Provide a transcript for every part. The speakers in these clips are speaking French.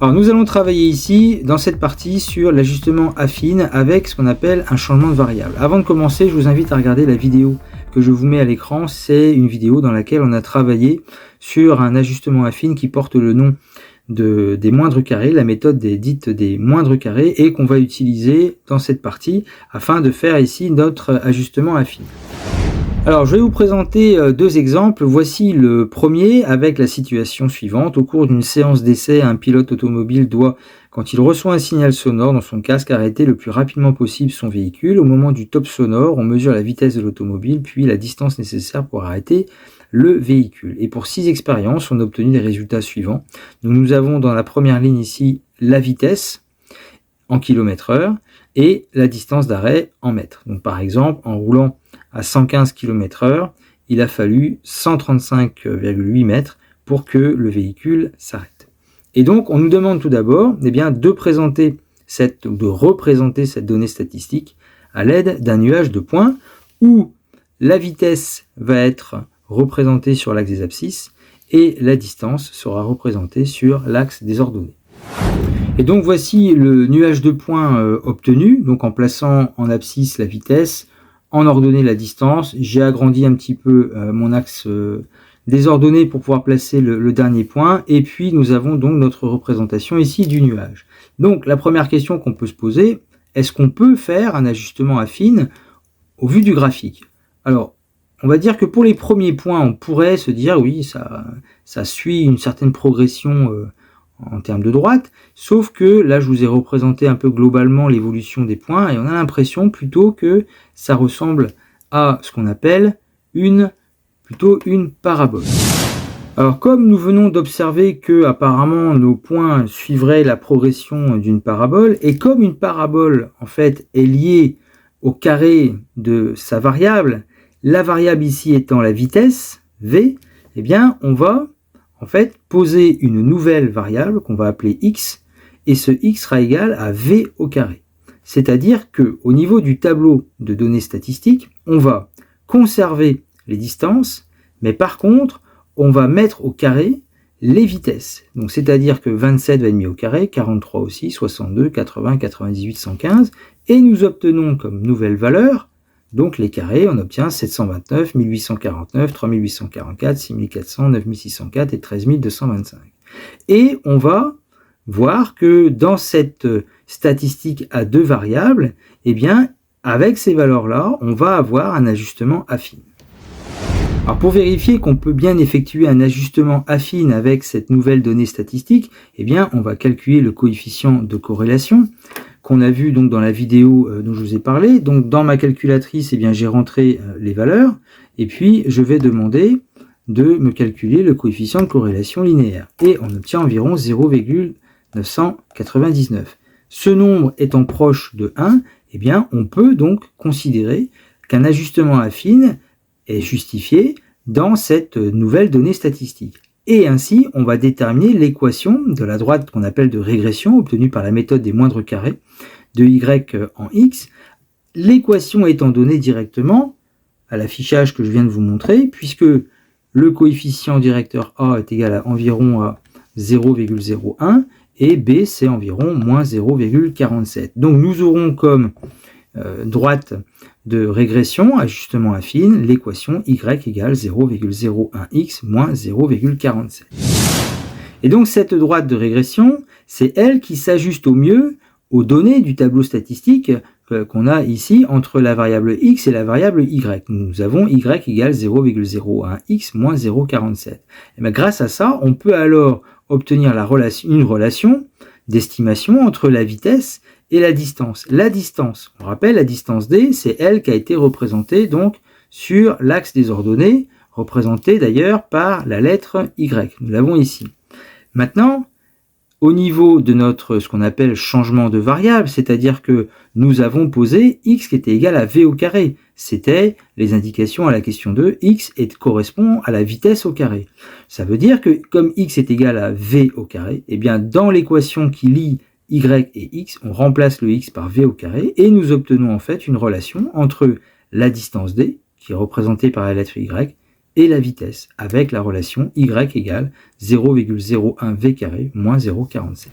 Alors nous allons travailler ici, dans cette partie, sur l'ajustement affine avec ce qu'on appelle un changement de variable. Avant de commencer, je vous invite à regarder la vidéo que je vous mets à l'écran. C'est une vidéo dans laquelle on a travaillé sur un ajustement affine qui porte le nom des moindres carrés, la méthode dite des moindres carrés, et qu'on va utiliser dans cette partie afin de faire ici notre ajustement affine. Alors, je vais vous présenter deux exemples. Voici le premier avec la situation suivante. Au cours d'une séance d'essai, un pilote automobile doit, quand il reçoit un signal sonore dans son casque, arrêter le plus rapidement possible son véhicule. Au moment du top sonore, on mesure la vitesse de l'automobile, puis la distance nécessaire pour arrêter le véhicule. Et pour 6 expériences, on a obtenu les résultats suivants. Donc, nous avons dans la première ligne ici la vitesse en km/h et la distance d'arrêt en mètres. Donc, par exemple, en roulant à 115 km/h, il a fallu 135,8 mètres pour que le véhicule s'arrête. Et donc, on nous demande tout d'abord de représenter cette donnée statistique à l'aide d'un nuage de points où la vitesse va être représentée sur l'axe des abscisses et la distance sera représentée sur l'axe des ordonnées. Et donc, voici le nuage de points obtenu, donc en plaçant en abscisse la vitesse, en ordonnée la distance. J'ai agrandi un petit peu mon axe des ordonnées pour pouvoir placer le dernier point. Et puis nous avons donc notre représentation ici du nuage. Donc la première question qu'on peut se poser, est-ce qu'on peut faire un ajustement affine au vu du graphique? Alors, on va dire que pour les premiers points, on pourrait se dire oui, ça suit une certaine progression en termes de droite, sauf que là je vous ai représenté un peu globalement l'évolution des points et on a l'impression plutôt que ça ressemble à ce qu'on appelle plutôt une parabole. Alors comme nous venons d'observer que apparemment nos points suivraient la progression d'une parabole, et comme une parabole en fait est liée au carré de sa variable, la variable ici étant la vitesse v, eh bien on va en fait poser une nouvelle variable qu'on va appeler x, et ce x sera égal à v au carré. C'est-à-dire que au niveau du tableau de données statistiques, on va conserver les distances, mais par contre, on va mettre au carré les vitesses. Donc c'est-à-dire que 27 va être mis au carré, 43 aussi, 62, 80, 98, 115, et nous obtenons comme nouvelle valeur donc les carrés, on obtient 729, 1849, 3844, 6400, 9604 et 13225. Et on va voir que dans cette statistique à deux variables, avec ces valeurs-là, on va avoir un ajustement affine. Alors pour vérifier qu'on peut bien effectuer un ajustement affine avec cette nouvelle donnée statistique, on va calculer le coefficient de corrélation qu'on a vu donc dans la vidéo dont je vous ai parlé. Donc dans ma calculatrice, j'ai rentré les valeurs et puis je vais demander de me calculer le coefficient de corrélation linéaire. Et on obtient environ 0,999. Ce nombre étant proche de 1, on peut donc considérer qu'un ajustement affine est justifié dans cette nouvelle donnée statistique. Et ainsi, on va déterminer l'équation de la droite qu'on appelle de régression, obtenue par la méthode des moindres carrés, de y en x. L'équation étant donnée directement à l'affichage que je viens de vous montrer, puisque le coefficient directeur A est égal à environ à 0,01 et B c'est environ moins 0,47. Donc nous aurons comme droite de régression, ajustement affine, l'équation y égale 0,01x moins 0,47. Et donc cette droite de régression, c'est elle qui s'ajuste au mieux aux données du tableau statistique qu'on a ici entre la variable x et la variable y. Nous avons y égale 0,01x moins 0,47. Et grâce à ça, on peut alors obtenir une relation d'estimation entre la vitesse et la distance. La distance, on rappelle, la distance d, c'est elle qui a été représentée donc sur l'axe des ordonnées, représentée d'ailleurs par la lettre y. Nous l'avons ici. Maintenant, au niveau de ce qu'on appelle changement de variable, c'est-à-dire que nous avons posé x qui était égal à v au carré. C'était les indications à la question 2, x correspond à la vitesse au carré. Ça veut dire que comme x est égal à v au carré, dans l'équation qui lie y et x, on remplace le x par v au carré et nous obtenons en fait une relation entre la distance d, qui est représentée par la lettre y, et la vitesse, avec la relation y égale 0,01 v carré moins 0,47.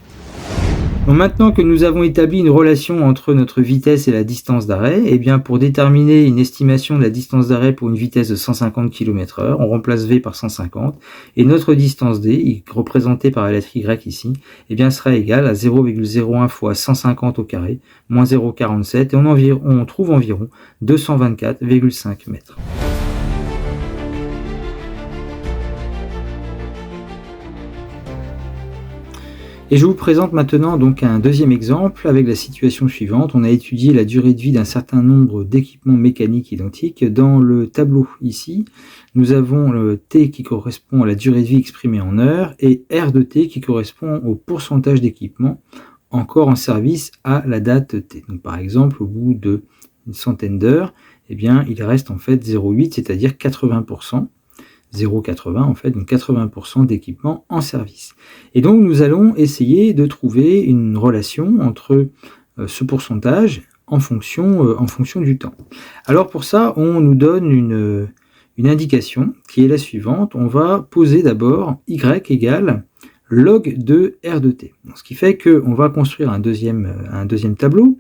Donc maintenant que nous avons établi une relation entre notre vitesse et la distance d'arrêt, eh bien pour déterminer une estimation de la distance d'arrêt pour une vitesse de 150 km/h, on remplace v par 150, et notre distance d, représentée par la lettre y ici, eh bien sera égale à 0,01 fois 150 au carré, moins 0,47, et on trouve environ 224,5 mètres. Et je vous présente maintenant donc un deuxième exemple avec la situation suivante. On a étudié la durée de vie d'un certain nombre d'équipements mécaniques identiques. Dans le tableau ici, nous avons le T qui correspond à la durée de vie exprimée en heures et R de T qui correspond au pourcentage d'équipements encore en service à la date T. Donc par exemple, au bout d'une centaine d'heures, eh bien, il reste en fait 0,8, c'est-à-dire 80%. 0,80 en fait, donc 80% d'équipements en service. Et donc nous allons essayer de trouver une relation entre ce pourcentage en fonction du temps. Alors pour ça, on nous donne une indication qui est la suivante. On va poser d'abord y égale log de R de T. Ce qui fait qu'on va construire un deuxième tableau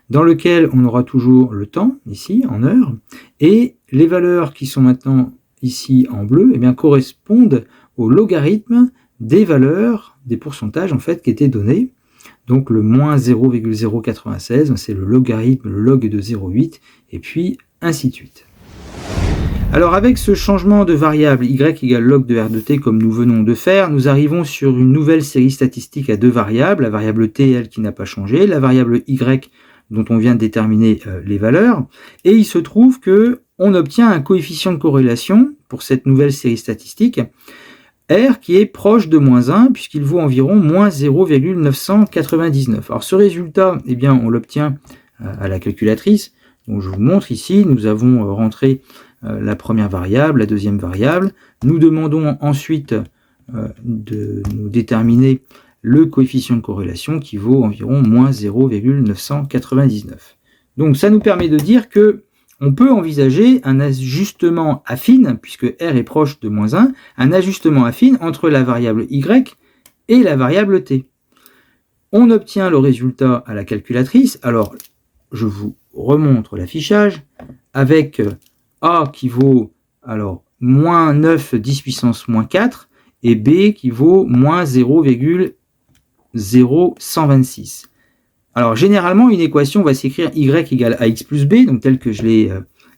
dans lequel on aura toujours le temps, ici, en heures, et les valeurs qui sont maintenant ici en bleu, eh bien, correspondent au logarithme des valeurs, des pourcentages en fait qui étaient donnés. Donc le moins 0,096, c'est le logarithme, le log de 0,8, et puis ainsi de suite. Alors avec ce changement de variable y égale log de R de T comme nous venons de faire, nous arrivons sur une nouvelle série statistique à deux variables, la variable T, elle, qui n'a pas changé, la variable Y dont on vient de déterminer les valeurs, et il se trouve que on obtient un coefficient de corrélation pour cette nouvelle série statistique, R qui est proche de moins 1, puisqu'il vaut environ moins 0,999. Alors ce résultat, eh bien, on l'obtient à la calculatrice. Donc je vous montre ici, nous avons rentré la première variable, la deuxième variable. Nous demandons ensuite de nous déterminer le coefficient de corrélation qui vaut environ moins 0,999. Donc ça nous permet de dire que on peut envisager un ajustement affine, puisque R est proche de moins 1, un ajustement affine entre la variable Y et la variable T. On obtient le résultat à la calculatrice. Alors, je vous remontre l'affichage avec A qui vaut alors moins 9 10 puissance moins 4 et B qui vaut moins 0,0126. Alors, généralement, une équation va s'écrire y égale ax plus b, donc telle que je l'ai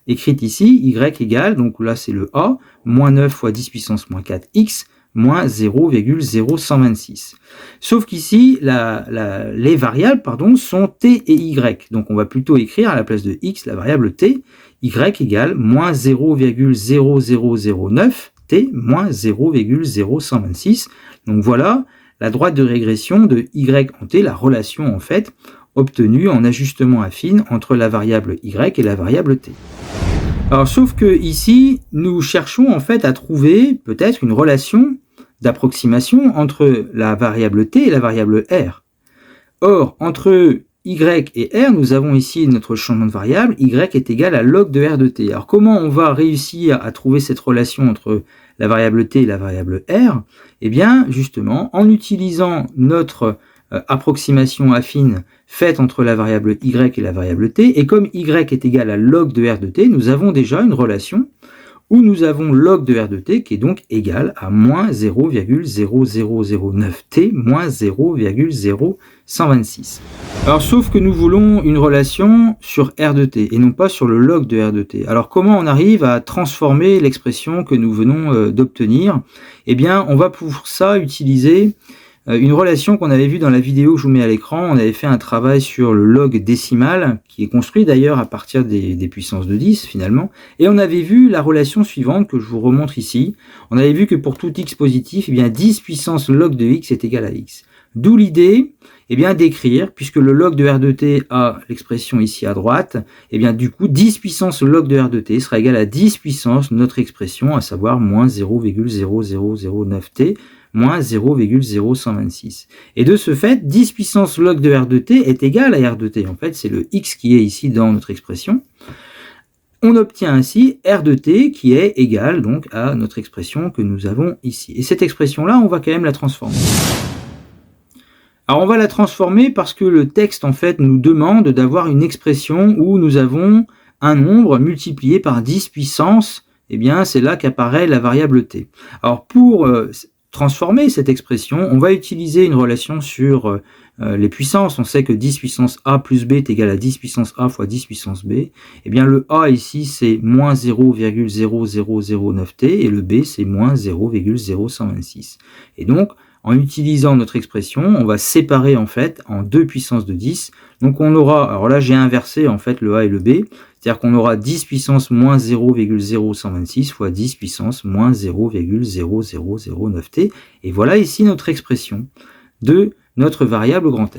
écrite ici, y égale, donc là c'est le a, moins 9 fois 10 puissance moins 4 x, moins 0,0126. Sauf qu'ici, les variables sont t et y, donc on va plutôt écrire à la place de x la variable t, y égale moins 0,0009 t, moins 0,0126. Donc voilà la droite de régression de y en t, la relation en fait obtenue en ajustement affine entre la variable y et la variable t. Alors sauf que ici, nous cherchons en fait à trouver peut-être une relation d'approximation entre la variable t et la variable r. Or, entre y et r, nous avons ici notre changement de variable, y est égal à log de r de t. Alors comment on va réussir à trouver cette relation entre la variable t et la variable r? Eh bien, justement, en utilisant notre approximation affine faite entre la variable y et la variable t, et comme y est égal à log de r de t, nous avons déjà une relation où nous avons log de r de t qui est donc égal à moins 0,0009t moins 0,0126. Alors sauf que nous voulons une relation sur r de t et non pas sur le log de r de t. Alors comment on arrive à transformer l'expression que nous venons d'obtenir? Eh bien on va pour ça utiliser une relation qu'on avait vue dans la vidéo que je vous mets à l'écran. On avait fait un travail sur le log décimal, qui est construit d'ailleurs à partir des puissances de 10 finalement, et on avait vu la relation suivante que je vous remontre ici. On avait vu que pour tout x positif, eh bien 10 puissance log de x est égal à x. D'où l'idée d'écrire, puisque le log de r de t a l'expression ici à droite, eh bien du coup 10 puissance log de r de t sera égal à 10 puissance notre expression, à savoir moins 0,0009t, moins 0,0126. Et de ce fait, 10 puissance log de r de t est égal à r de t. En fait, c'est le x qui est ici dans notre expression. On obtient ainsi R de t qui est égal donc à notre expression que nous avons ici. Et cette expression-là, on va quand même la transformer. Alors on va la transformer parce que le texte en fait nous demande d'avoir une expression où nous avons un nombre multiplié par 10 puissance, eh bien c'est là qu'apparaît la variable t. Alors pour transformer cette expression, on va utiliser une relation sur les puissances. On sait que 10 puissance a plus b est égal à 10 puissance a fois 10 puissance b. Eh bien le a ici c'est moins 0,0009t et le b c'est moins 0,0126. Et donc en utilisant notre expression, on va séparer en fait en 2 puissance de 10. Donc on aura, alors là j'ai inversé en fait le a et le b, c'est-à-dire qu'on aura 10 puissance moins 0,0126 fois 10 puissance moins 0,0009t. Et voilà ici notre expression de notre variable grand R.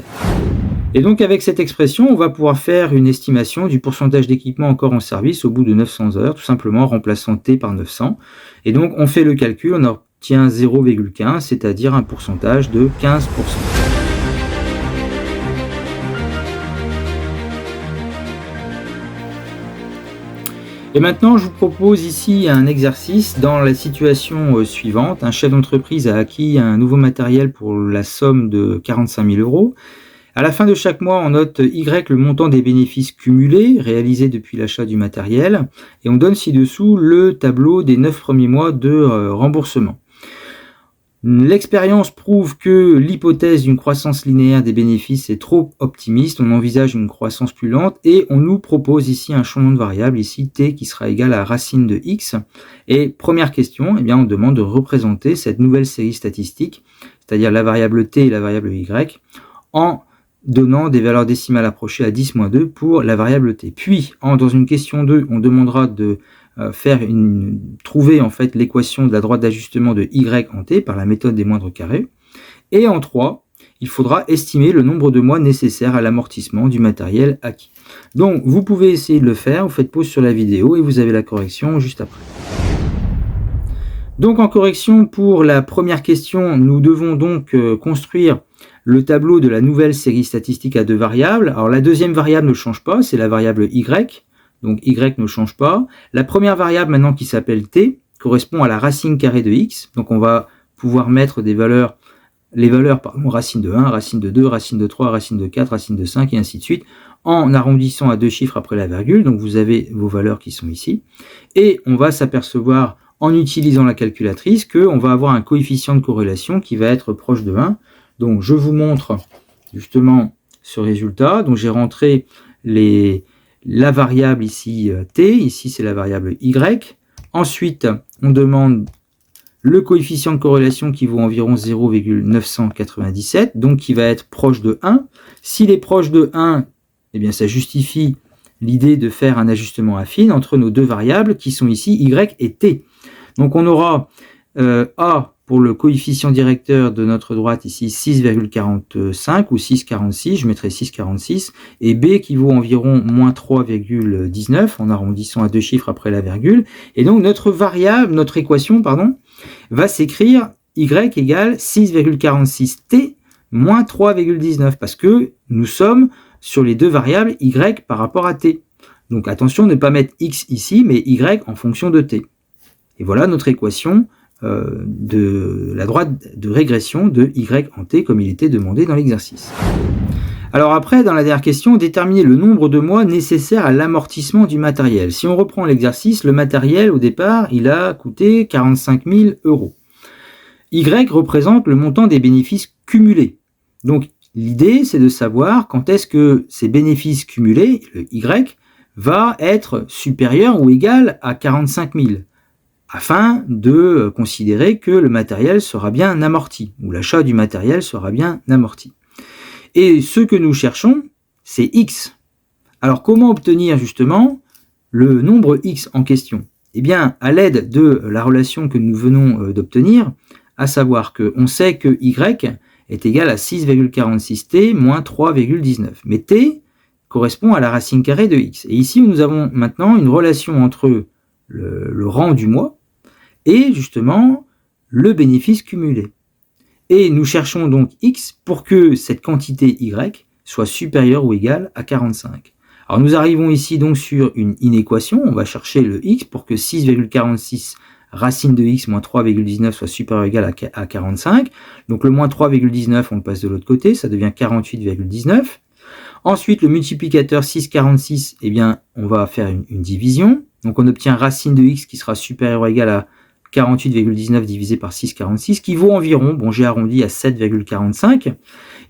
Et donc avec cette expression, on va pouvoir faire une estimation du pourcentage d'équipement encore en service au bout de 900 heures, tout simplement en remplaçant t par 900. Et donc on fait le calcul, on obtient 0,15, c'est-à-dire un pourcentage de 15%. Et maintenant, je vous propose ici un exercice dans la situation suivante. Un chef d'entreprise a acquis un nouveau matériel pour la somme de 45 000 euros. À la fin de chaque mois, on note Y le montant des bénéfices cumulés réalisés depuis l'achat du matériel. Et on donne ci-dessous le tableau des 9 premiers mois de remboursement. L'expérience prouve que l'hypothèse d'une croissance linéaire des bénéfices est trop optimiste, on envisage une croissance plus lente et on nous propose ici un changement de variable, ici t qui sera égal à racine de x. Et première question, eh bien, on demande de représenter cette nouvelle série statistique, c'est-à-dire la variable t et la variable y, en donnant des valeurs décimales approchées à 10-2 pour la variable t. Puis, dans une question 2, on demandera de trouver en fait l'équation de la droite d'ajustement de y en t par la méthode des moindres carrés. Et en 3, il faudra estimer le nombre de mois nécessaires à l'amortissement du matériel acquis. Donc vous pouvez essayer de le faire, vous faites pause sur la vidéo et vous avez la correction juste après. Donc en correction pour la première question, nous devons donc construire le tableau de la nouvelle série statistique à deux variables. Alors la deuxième variable ne change pas, c'est la variable y. Donc y ne change pas. La première variable maintenant qui s'appelle t correspond à la racine carrée de x. Donc on va pouvoir mettre les valeurs racine de 1, racine de 2, racine de 3, racine de 4, racine de 5 et ainsi de suite en arrondissant à deux chiffres après la virgule. Donc vous avez vos valeurs qui sont ici. Et on va s'apercevoir en utilisant la calculatrice qu'on va avoir un coefficient de corrélation qui va être proche de 1. Donc je vous montre justement ce résultat. Donc j'ai rentré la variable ici t, ici c'est la variable y. Ensuite, on demande le coefficient de corrélation qui vaut environ 0,997, donc qui va être proche de 1. S'il est proche de 1, eh bien ça justifie l'idée de faire un ajustement affine entre nos deux variables qui sont ici y et t. Donc on aura a pour le coefficient directeur de notre droite ici 6,45 ou 6,46, je mettrai 6,46, et b qui vaut environ moins 3,19 en arrondissant à deux chiffres après la virgule. Et donc notre équation va s'écrire y égale 6,46t moins 3,19 parce que nous sommes sur les deux variables y par rapport à t. Donc attention de ne pas mettre x ici, mais y en fonction de t. Et voilà notre équation de la droite de régression de y en t comme il était demandé dans l'exercice. Alors après, dans la dernière question, déterminer le nombre de mois nécessaires à l'amortissement du matériel. Si on reprend l'exercice, le matériel au départ, il a coûté 45 000 euros. Y représente le montant des bénéfices cumulés. Donc l'idée, c'est de savoir quand est-ce que ces bénéfices cumulés, le y, va être supérieur ou égal à 45 000. Afin de considérer que le matériel sera bien amorti, ou l'achat du matériel sera bien amorti. Et ce que nous cherchons, c'est x. Alors comment obtenir justement le nombre x en question? Eh bien, à l'aide de la relation que nous venons d'obtenir, à savoir qu'on sait que y est égal à 6,46t moins 3,19. Mais t correspond à la racine carrée de x. Et ici, nous avons maintenant une relation entre le rang du mois et justement le bénéfice cumulé. Et nous cherchons donc x pour que cette quantité y soit supérieure ou égale à 45. Alors nous arrivons ici donc sur une inéquation, on va chercher le x pour que 6,46 racine de x moins 3,19 soit supérieur ou égal à 45. Donc le moins 3,19 on le passe de l'autre côté, ça devient 48,19. Ensuite le multiplicateur 6,46, eh bien on va faire une division. Donc on obtient racine de x qui sera supérieur ou égal à 48,19 divisé par 6,46 qui vaut environ, bon j'ai arrondi à 7,45.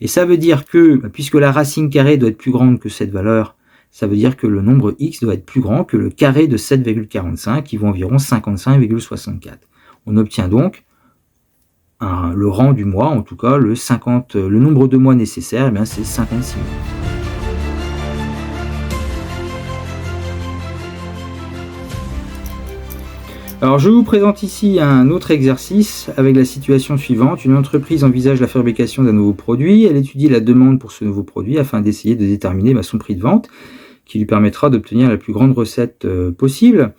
Et ça veut dire que, puisque la racine carrée doit être plus grande que cette valeur, ça veut dire que le nombre x doit être plus grand que le carré de 7,45 qui vaut environ 55,64. On obtient donc le rang du mois, en tout cas le nombre de mois nécessaire, eh bien c'est 56 mois. Alors je vous présente ici un autre exercice avec la situation suivante. Une entreprise envisage la fabrication d'un nouveau produit. Elle étudie la demande pour ce nouveau produit afin d'essayer de déterminer son prix de vente qui lui permettra d'obtenir la plus grande recette possible.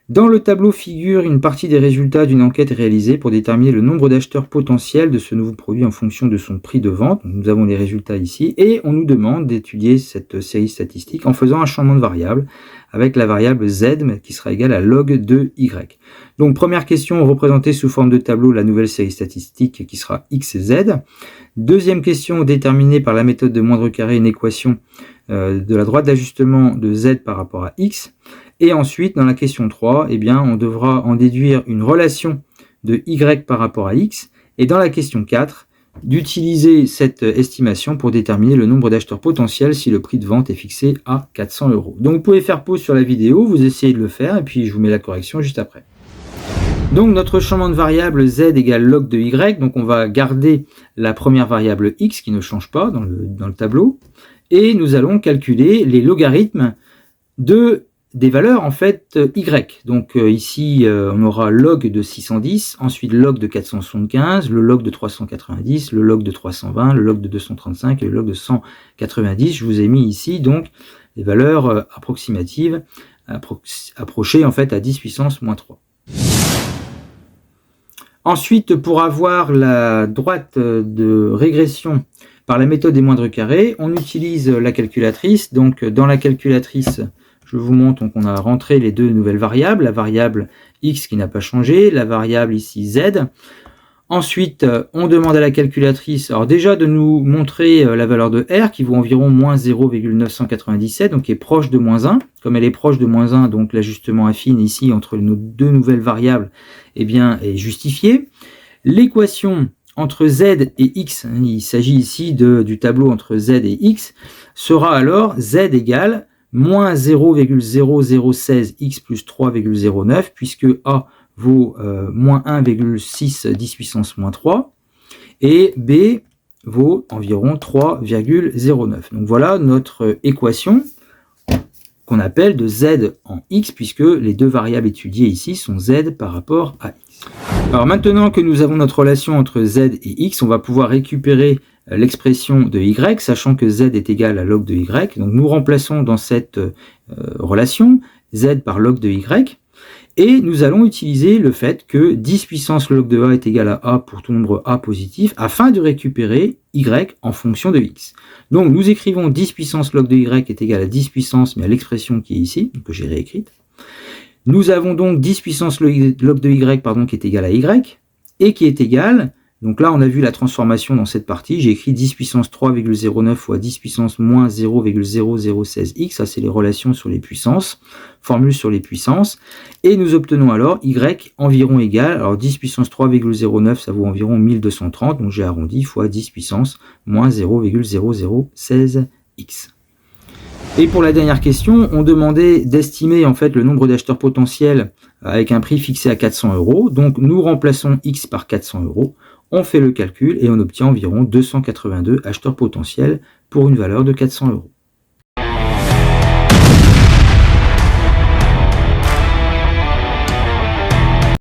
Dans le tableau figure une partie des résultats d'une enquête réalisée pour déterminer le nombre d'acheteurs potentiels de ce nouveau produit en fonction de son prix de vente. Nous avons les résultats ici et on nous demande d'étudier cette série statistique en faisant un changement de variable avec la variable z qui sera égale à log de y. Donc première question, représenter sous forme de tableau la nouvelle série statistique qui sera x et z. Deuxième question, déterminer par la méthode de moindre carré une équation de la droite d'ajustement de z par rapport à x. Et ensuite, dans la question 3, eh bien, on devra en déduire une relation de y par rapport à x. Et dans la question 4, d'utiliser cette estimation pour déterminer le nombre d'acheteurs potentiels si le prix de vente est fixé à 400 €. Donc vous pouvez faire pause sur la vidéo, vous essayez de le faire, et puis je vous mets la correction juste après. Donc notre changement de variable z égale log de y, donc on va garder la première variable x qui ne change pas dans le tableau, et nous allons calculer les logarithmes des valeurs en fait y. Donc ici on aura log de 610, ensuite log de 475, le log de 390, le log de 320, le log de 235 et le log de 190. Je vous ai mis ici donc les valeurs approximatives approchées en fait à 10 puissance moins 3. Ensuite, pour avoir la droite de régression par la méthode des moindres carrés, on utilise la calculatrice. Donc dans la calculatrice, je vous montre qu'on a rentré les deux nouvelles variables, la variable x qui n'a pas changé, la variable ici z. Ensuite, on demande à la calculatrice, alors déjà de nous montrer la valeur de r qui vaut environ moins 0,997, donc qui est proche de moins 1. Comme elle est proche de moins 1, donc l'ajustement affine ici entre nos deux nouvelles variables eh bien, est justifié. L'équation entre z et x, il s'agit ici du tableau entre z et x, sera alors z égale moins 0,0016 x plus 3,09 puisque a vaut moins 1,6 10 puissance moins 3 et b vaut environ 3,09. Donc voilà notre équation qu'on appelle de z en x puisque les deux variables étudiées ici sont z par rapport à x. Alors maintenant que nous avons notre relation entre z et x, on va pouvoir récupérer l'expression de y, sachant que z est égal à log de y. Donc nous remplaçons dans cette relation z par log de y. Et nous allons utiliser le fait que 10 puissance log de a est égal à a pour tout nombre a positif afin de récupérer y en fonction de x. Donc nous écrivons 10 puissance log de y est égal à 10 puissance, mais à l'expression qui est ici, que j'ai réécrite. Nous avons donc 10 puissance log de y qui est égal à y et qui est égal, donc là on a vu la transformation dans cette partie, j'ai écrit 10 puissance 3,09 fois 10 puissance moins 0,0016x, ça c'est les relations sur les puissances, formule sur les puissances, et nous obtenons alors y environ égal, alors 10 puissance 3,09 ça vaut environ 1230, donc j'ai arrondi fois 10 puissance moins 0,0016x. Et pour la dernière question, on demandait d'estimer en fait le nombre d'acheteurs potentiels avec un prix fixé à 400 €. Donc nous remplaçons x par 400 €, on fait le calcul et on obtient environ 282 acheteurs potentiels pour une valeur de 400 €.